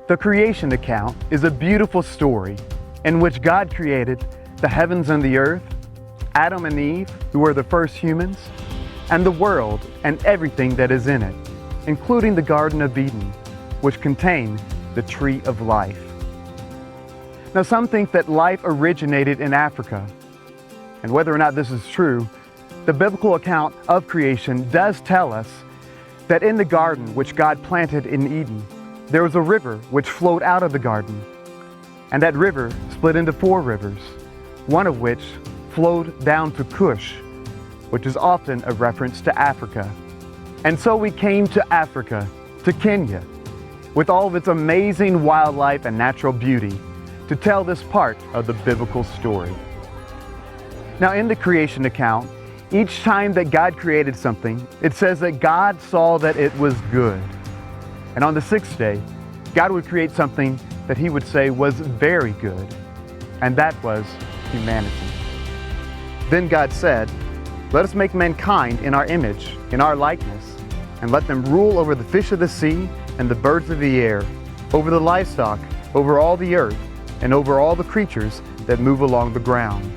The creation account is a beautiful story in which God created the heavens and the earth, Adam and Eve, who were the first humans, and the world and everything that is in it, including the Garden of Eden, which contained the tree of life. Now, some think that life originated in Africa, and whether or not this is true, the biblical account of creation does tell us that in the garden which God planted in Eden, there was a river which flowed out of the garden, and that river split into 4 rivers, one of which flowed down to Cush, which is often a reference to Africa. And so we came to Africa, to Kenya, with all of its amazing wildlife and natural beauty, to tell this part of the biblical story. Now, in the creation account, each time that God created something, it says that God saw that it was good. And on the 6th day, God would create something that He would say was very good, and that was humanity. Then God said, "Let us make mankind in our image, in our likeness, and let them rule over the fish of the sea and the birds of the air, over the livestock, over all the earth, and over all the creatures that move along the ground."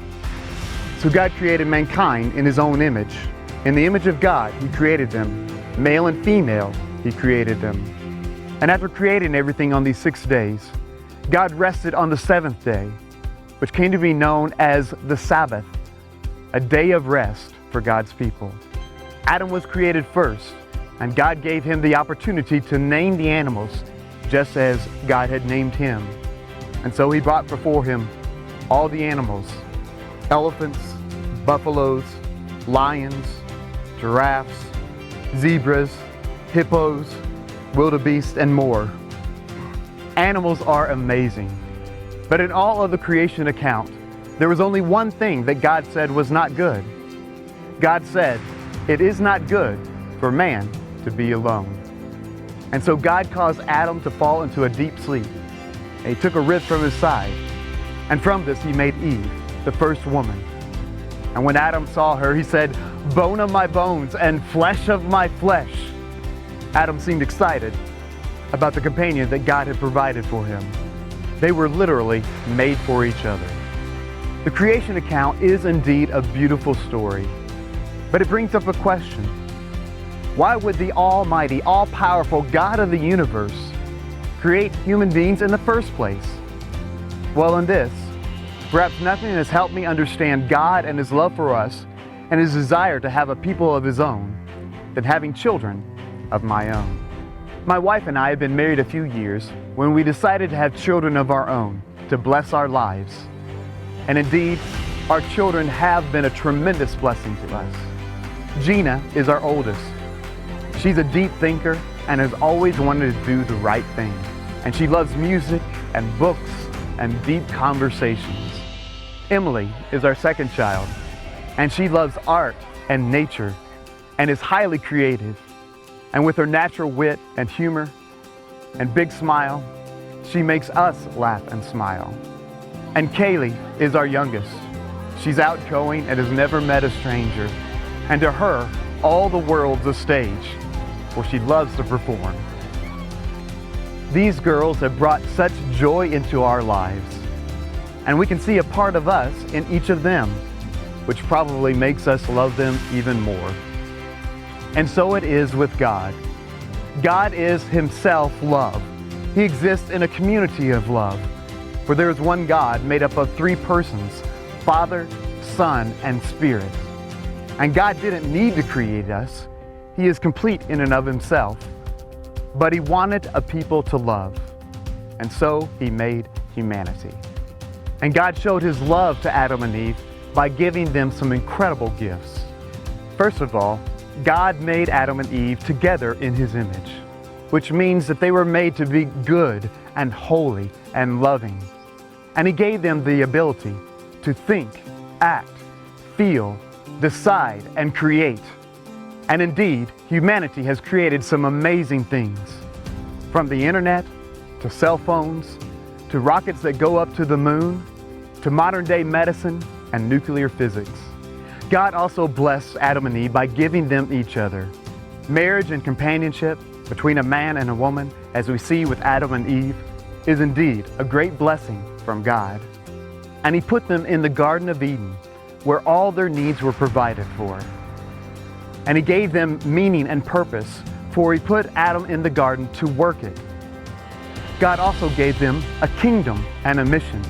So God created mankind in His own image. In the image of God, He created them. Male and female, He created them. And after creating everything on these 6 days, God rested on the 7th day, which came to be known as the Sabbath, a day of rest for God's people. Adam was created first, and God gave him the opportunity to name the animals just as God had named him. And so He brought before him all the animals: elephants, buffaloes, lions, giraffes, zebras, hippos, wildebeest, and more. Animals are amazing. But in all of the creation account, there was only one thing that God said was not good. God said, "It is not good for man to be alone." And so God caused Adam to fall into a deep sleep. And He took a rib from his side. And from this He made Eve, the first woman. And when Adam saw her, he said, "Bone of my bones and flesh of my flesh." Adam seemed excited about the companion that God had provided for him. They were literally made for each other. The creation account is indeed a beautiful story, but it brings up a question. Why would the almighty, all-powerful God of the universe create human beings in the first place? Well, in this, perhaps nothing has helped me understand God and His love for us and His desire to have a people of His own than having children of my own. My wife and I have been married a few years when we decided to have children of our own to bless our lives. And indeed, our children have been a tremendous blessing to us. Gina is our oldest. She's a deep thinker and has always wanted to do the right thing. And she loves music and books and deep conversations. Emily is our second child, and she loves art and nature and is highly creative. And with her natural wit and humor and big smile, she makes us laugh and smile. And Kaylee is our youngest. She's outgoing and has never met a stranger. And to her, all the world's a stage where she loves to perform. These girls have brought such joy into our lives, and we can see a part of us in each of them, which probably makes us love them even more. And so it is with God. God is Himself love. He exists in a community of love, for there is one God made up of 3 persons, Father, Son, and Spirit. And God didn't need to create us. He is complete in and of Himself. But He wanted a people to love. And so He made humanity. And God showed His love to Adam and Eve by giving them some incredible gifts. First of all, God made Adam and Eve together in His image, which means that they were made to be good and holy and loving. And He gave them the ability to think, act, feel, decide, and create. And indeed, humanity has created some amazing things, from the internet, to cell phones, to rockets that go up to the moon, to modern-day medicine and nuclear physics. God also blessed Adam and Eve by giving them each other. Marriage and companionship between a man and a woman, as we see with Adam and Eve, is indeed a great blessing from God. And He put them in the Garden of Eden, where all their needs were provided for. And He gave them meaning and purpose, for He put Adam in the garden to work it. God also gave them a kingdom and a mission.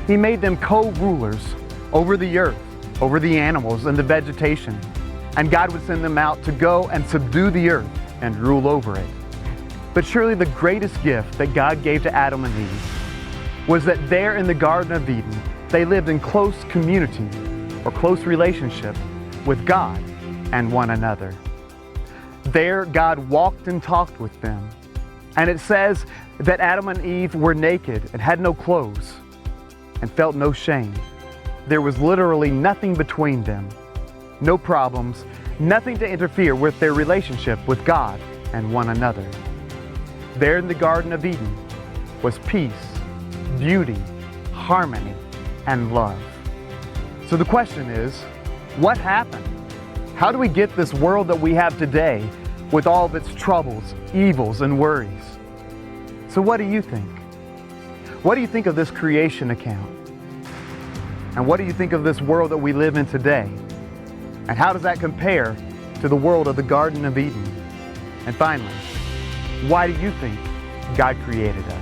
He made them co-rulers over the earth, over the animals and the vegetation. And God would send them out to go and subdue the earth and rule over it. But surely the greatest gift that God gave to Adam and Eve was that there in the Garden of Eden, they lived in close community or close relationship with God and one another. There, God walked and talked with them. And it says that Adam and Eve were naked and had no clothes and felt no shame. There was literally nothing between them, no problems, nothing to interfere with their relationship with God and one another. There in the Garden of Eden was peace, beauty, harmony, and love. So the question is, what happened? How do we get this world that we have today with all of its troubles, evils, and worries? So what do you think? What do you think of this creation account? And what do you think of this world that we live in today? And how does that compare to the world of the Garden of Eden? And finally, why do you think God created us?